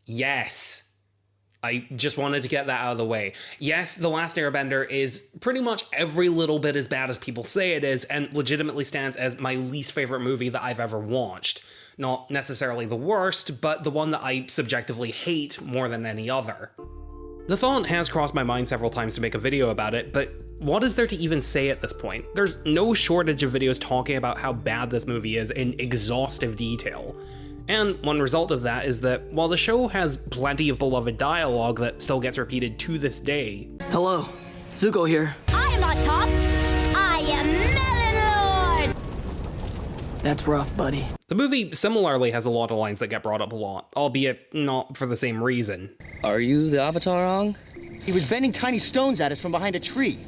Yes. I just wanted to get that out of the way. Yes, The Last Airbender is pretty much every little bit as bad as people say it is, and legitimately stands as my least favorite movie that I've ever watched. Not necessarily the worst, but the one that I subjectively hate more than any other. The thought has crossed my mind several times to make a video about it, but what is there to even say at this point? There's no shortage of videos talking about how bad this movie is in exhaustive detail. And one result of that is that while the show has plenty of beloved dialogue that still gets repeated to this day. Hello, Zuko here. I am not Toph. I am Melon Lord. That's rough, buddy. The movie similarly has a lot of lines that get brought up a lot, albeit not for the same reason. Are you the Avatar, Ong? He was bending tiny stones at us from behind a tree.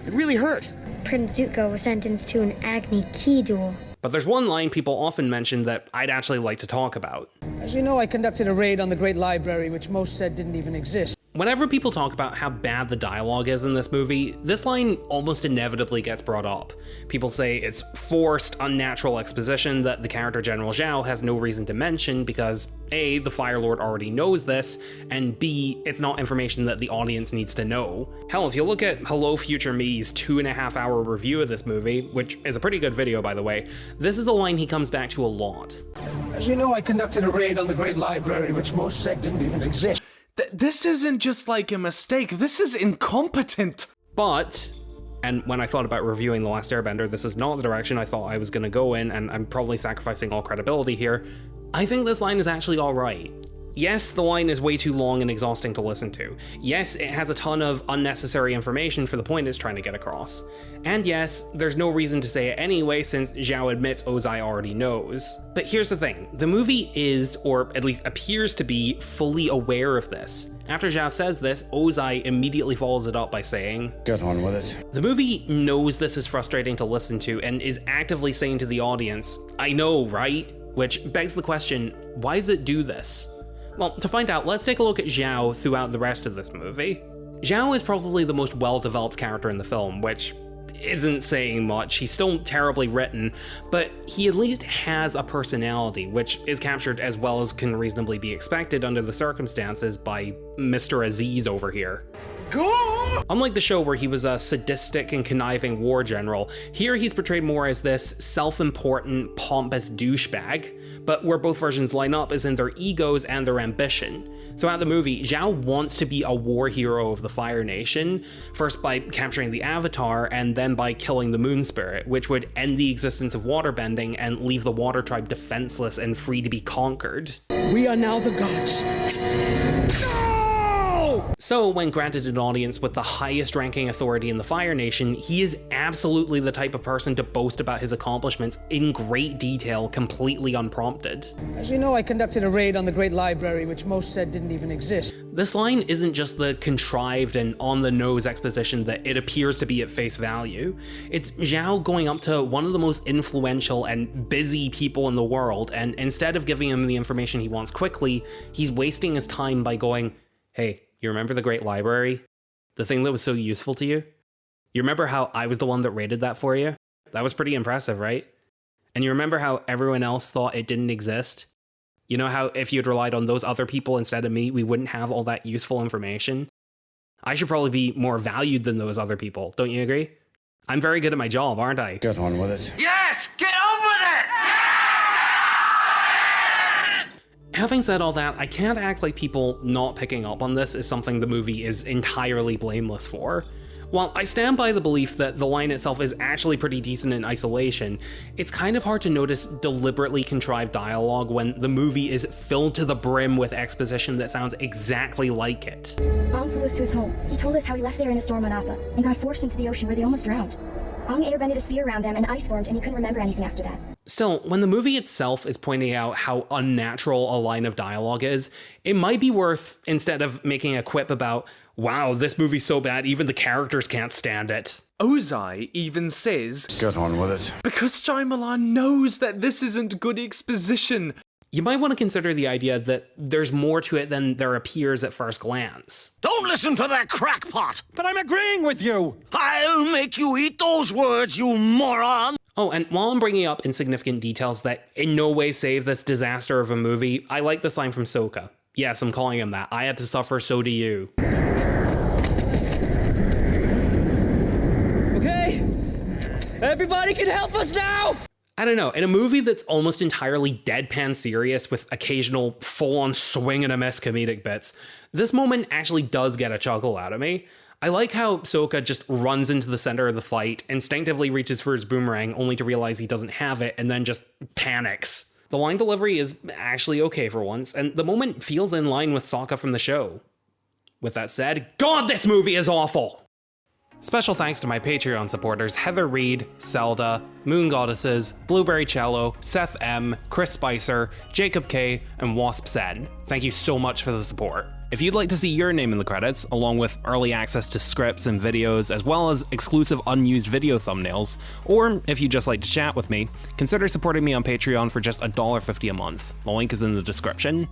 It really hurt. Prince Zuko was sentenced to an Agni Ki duel. But there's one line people often mention that I'd actually like to talk about. As you know, I conducted a raid on the Great Library, which most said didn't even exist. Whenever people talk about how bad the dialogue is in this movie, this line almost inevitably gets brought up. People say it's forced, unnatural exposition that the character General Zhao has no reason to mention because A, the Fire Lord already knows this, and B, it's not information that the audience needs to know. Hell, if you look at Hello Future Me's 2.5-hour review of this movie, which is a pretty good video by the way, this is a line he comes back to a lot. As you know, I conducted a raid on the Great Library, which most said didn't even exist. This isn't just like a mistake, this is incompetent. But, and when I thought about reviewing The Last Airbender, this is not the direction I thought I was gonna go in, and I'm probably sacrificing all credibility here, I think this line is actually alright. Yes, the line is way too long and exhausting to listen to. Yes, it has a ton of unnecessary information for the point it's trying to get across. And yes, there's no reason to say it anyway since Zhao admits Ozai already knows. But here's the thing, the movie is, or at least appears to be, fully aware of this. After Zhao says this, Ozai immediately follows it up by saying, "Get on with it." The movie knows this is frustrating to listen to and is actively saying to the audience, I know, right? Which begs the question, why does it do this? Well, to find out, let's take a look at Zhao throughout the rest of this movie. Zhao is probably the most well-developed character in the film, which isn't saying much. He's still terribly written, but he at least has a personality, which is captured as well as can reasonably be expected under the circumstances by Mr. Aziz over here. Unlike the show where he was a sadistic and conniving war general, here he's portrayed more as this self-important, pompous douchebag, but where both versions line up is in their egos and their ambition. Throughout the movie, Zhao wants to be a war hero of the Fire Nation, first by capturing the Avatar and then by killing the Moon Spirit, which would end the existence of waterbending and leave the Water Tribe defenseless and free to be conquered. We are now the gods. So, when granted an audience with the highest ranking authority in the Fire Nation, he is absolutely the type of person to boast about his accomplishments in great detail, completely unprompted. As you know, I conducted a raid on the Great Library, which most said didn't even exist. This line isn't just the contrived and on-the-nose exposition that it appears to be at face value. It's Zhao going up to one of the most influential and busy people in the world, and instead of giving him the information he wants quickly, he's wasting his time by going, hey, you remember the Great Library? The thing that was so useful to you? You remember how I was the one that raided that for you? That was pretty impressive, right? And you remember how everyone else thought it didn't exist? You know how if you'd relied on those other people instead of me, we wouldn't have all that useful information? I should probably be more valued than those other people, don't you agree? I'm very good at my job, aren't I? Get on with it. Yes! Get on with it! Having said all that, I can't act like people not picking up on this is something the movie is entirely blameless for. While I stand by the belief that the line itself is actually pretty decent in isolation, it's kind of hard to notice deliberately contrived dialogue when the movie is filled to the brim with exposition that sounds exactly like it. Ong flew us to his home. He told us how he left there in a storm on Appa and got forced into the ocean where they almost drowned. Ong airbended a sphere around them and ice formed and he couldn't remember anything after that. Still, when the movie itself is pointing out how unnatural a line of dialogue is, it might be worth, instead of making a quip about, wow, this movie's so bad even the characters can't stand it. Ozai even says, "Get on with it." because Shyamalan knows that this isn't good exposition. You might want to consider the idea that there's more to it than there appears at first glance. Don't listen to that crackpot! But I'm agreeing with you! I'll make you eat those words, you moron! Oh, and while I'm bringing up insignificant details that in no way save this disaster of a movie, I like this line from Sokka. Yes, I'm calling him that. I had to suffer, so do you. Okay? Everybody can help us now! I don't know, in a movie that's almost entirely deadpan serious with occasional full-on swing and a miss comedic bits, this moment actually does get a chuckle out of me. I like how Sokka just runs into the center of the fight, instinctively reaches for his boomerang only to realize he doesn't have it, and then just panics. The line delivery is actually okay for once, and the moment feels in line with Sokka from the show. With that said, God, this movie is awful! Special thanks to my Patreon supporters Heather Reed, Zelda, Moon Goddesses, Blueberry Cello, Seth M, Chris Spicer, Jacob K, and Wasp Said. Thank you so much for the support. If you'd like to see your name in the credits, along with early access to scripts and videos, as well as exclusive unused video thumbnails, or if you'd just like to chat with me, consider supporting me on Patreon for just $1.50 a month. The link is in the description.